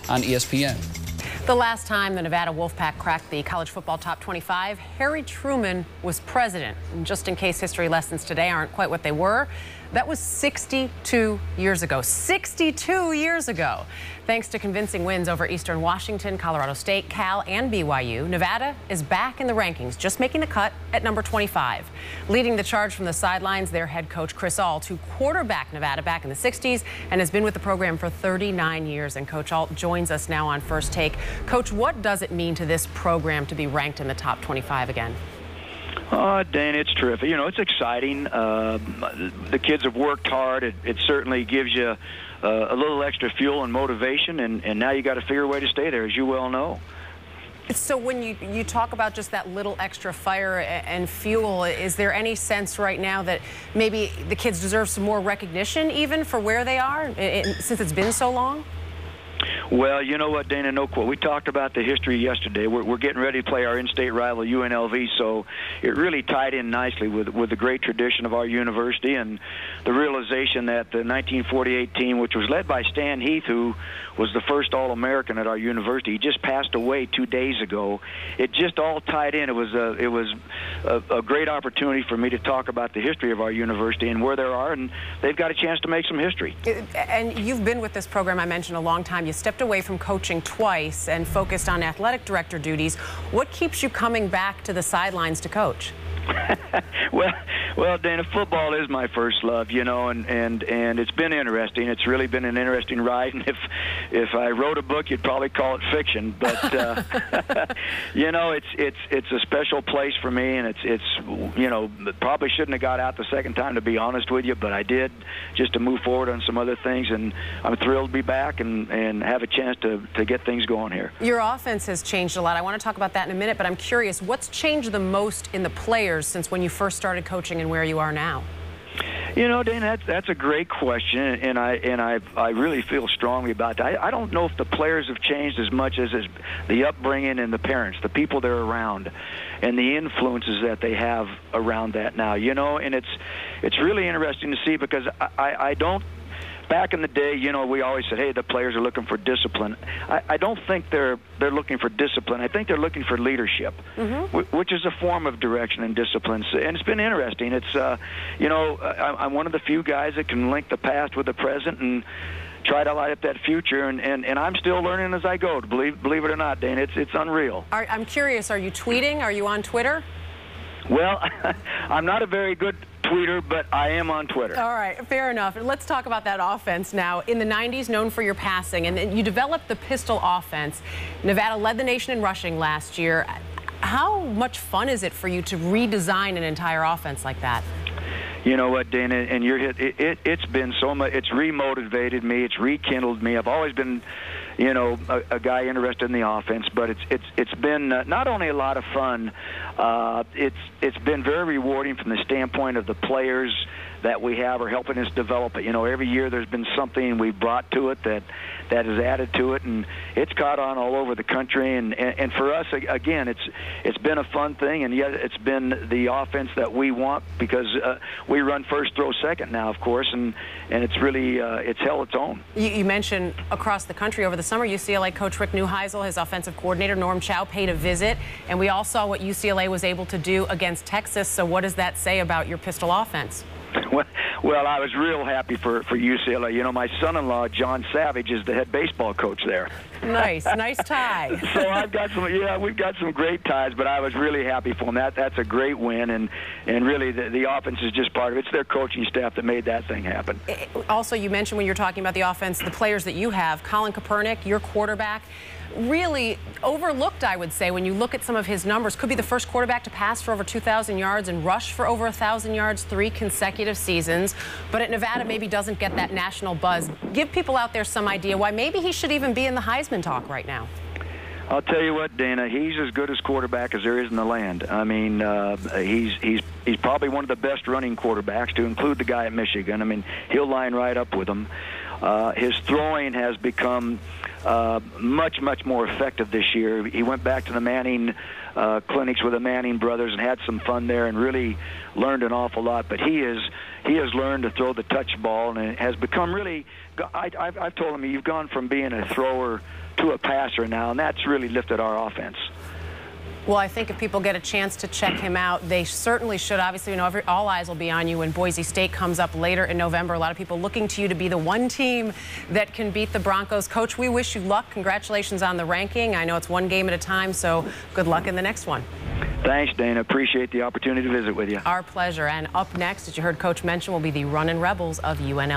on ESPN. The last time the Nevada Wolfpack cracked the college football top 25, Harry Truman was president. And just in case history lessons today aren't quite what they were, that was 62 years ago. 62 years ago. Thanks to convincing wins over Eastern Washington, Colorado State, Cal, and BYU, Nevada is back in the rankings, just making the cut at number 25. Leading the charge from the sidelines, their head coach Chris Ault, who quarterbacked Nevada back in the 60s and has been with the program for 39 years. And Coach Ault joins us now on First Take. Coach, what does it mean to this program to be ranked in the top 25 again? Dan, it's terrific. You know, it's exciting. The kids have worked hard. It certainly gives you a little extra fuel and motivation, and now you got to figure a way to stay there, as you well know. So when you talk about just that little extra fire and fuel, is there any sense right now that maybe the kids deserve some more recognition even for where they are since it's been so long? Well, you know what, Dana, no quote. We talked about the history yesterday. We're getting ready to play our in-state rival, UNLV, so it really tied in nicely with the great tradition of our university and the realization that the 1948 team, which was led by Stan Heath, who was the first All-American at our university, he just passed away 2 days ago. It just all tied in. It was a great opportunity for me to talk about the history of our university and where they are, and they've got a chance to make some history. And you've been with this program, I mentioned, a long time. You stepped away from coaching twice and focused on athletic director duties. What keeps you coming back to the sidelines to coach? Well, Dana, football is my first love, you know, and it's been interesting. It's really been an interesting ride, and if I wrote a book, you'd probably call it fiction. But you know, it's a special place for me, and it's you know, probably shouldn't have got out the second time, to be honest with you, but I did, just to move forward on some other things, and I'm thrilled to be back and have a chance to get things going here. Your offense has changed a lot. I want to talk about that in a minute, but I'm curious, what's changed the most in the players since when you first started coaching and where you are now? You know, Dan, that's a great question, and I really feel strongly about that. I don't know if the players have changed as much as the upbringing and the parents, the people they're around, and the influences that they have around that now. You know, and it's really interesting to see, because I don't. Back in the day, you know, we always said, hey, the players are looking for discipline. I don't think they're looking for discipline. I think they're looking for leadership, which is a form of direction and discipline. And it's been interesting. It's, you know, I'm one of the few guys that can link the past with the present and try to light up that future, and I'm still learning as I go, believe it or not, Dane. It's unreal. I'm curious, are you tweeting? Are you on Twitter? Well, I'm not a very good tweeter, but I am on Twitter. All right, fair enough. Let's talk about that offense now. In the 90s, known for your passing, and then you developed the pistol offense. Nevada led the nation in rushing last year. How much fun is it for you to redesign an entire offense like that? You know what, Dana, and it's been so much. It's remotivated me. It's rekindled me. I've always been, you know, a guy interested in the offense, but it's been not only a lot of fun. It's been very rewarding from the standpoint of the players that we have are helping us develop it. You know, every year there's been something we've brought to it that has added to it, and it's caught on all over the country. And for us, again, it's been a fun thing, and yet it's been the offense that we want, because we run first, throw second now, of course, and it's really it's held its own. You mentioned across the country over the summer, UCLA coach Rick Neuheisel, his offensive coordinator Norm Chow, paid a visit, and we all saw what UCLA was able to do against Texas. So what does that say about your pistol offense? Well, I was real happy for UCLA. You know, my son-in-law, John Savage, is the head baseball coach there. Nice tie. So I've got we've got some great ties, but I was really happy for them. That's a great win, and really the offense is just part of it. It's their coaching staff that made that thing happen. Also, you mentioned when you're talking about the offense, the players that you have, Colin Kaepernick, your quarterback, really overlooked, I would say, when you look at some of his numbers. Could be the first quarterback to pass for over 2,000 yards and rush for over 1,000 yards 3 consecutive seasons. But at Nevada, maybe doesn't get that national buzz. Give people out there some idea why maybe he should even be in the Heisman talk right now. I'll tell you what, Dana, he's as good as quarterback as there is in the land. I mean, he's probably one of the best running quarterbacks, to include the guy at Michigan. I mean, he'll line right up with him. His throwing has become much more effective this year. He went back to the Manning clinics with the Manning brothers and had some fun there and really learned an awful lot. But he has learned to throw the touch ball, and it has become really. I've told him, you've gone from being a thrower to a passer now, and that's really lifted our offense. Well, I think if people get a chance to check him out, they certainly should. Obviously, you know, all eyes will be on you when Boise State comes up later in November. A lot of people looking to you to be the one team that can beat the Broncos. Coach, we wish you luck. Congratulations on the ranking. I know it's one game at a time, so good luck in the next one. Thanks, Dana. Appreciate the opportunity to visit with you. Our pleasure. And up next, as you heard Coach mention, will be the Runnin' Rebels of UNL.